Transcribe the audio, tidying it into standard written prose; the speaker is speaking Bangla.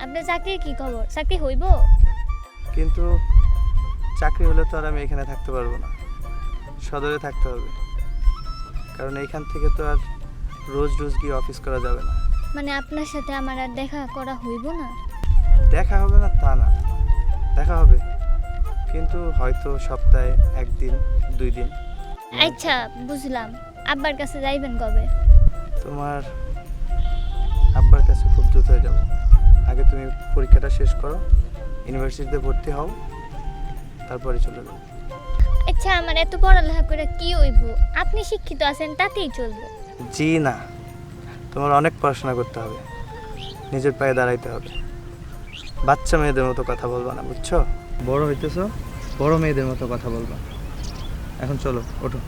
আপনার চাকরির কি খবর? চাকরি হইব? কিন্তু চাকরি হলে তো আর আমি এখানে থাকতে পারবো না, সদরে থাকতে হবে। কারণ এইখান থেকে তো আর রোজ রোজ গিয়ে অফিস করা যাবে না। মানে আপনার সাথে আমার আর দেখা করা হইব না? দেখা হবে না তা না, দেখা হবে, কিন্তু হয়তো সপ্তাহে 1 দিন 2 দিন। আচ্ছা বুঝলাম। আব্বার কাছে যাইবেন কবে? তোমার আব্বার কাছে খুব দ্রুত হয়ে যাবো। আগে তুমি পরীক্ষাটা শেষ করো, ইউনিভার্সিটিতে ভর্তি হও, তারপরে চলে যাবো। আচ্ছা আমার এত পড়ালেখা করে কি হইব? আপনি শিক্ষিত আছেন তাতেই চলবে। জি না, তোমার অনেক পড়াশোনা করতে হবে, নিজের পায়ে দাঁড়াইতে হবে। বাচ্চা মেয়েদের মতো কথা বলবা না, বুঝছো? বড় হইতেছো, বড় মেয়েদের মতো কথা বলবা। এখন চলো, ওঠো।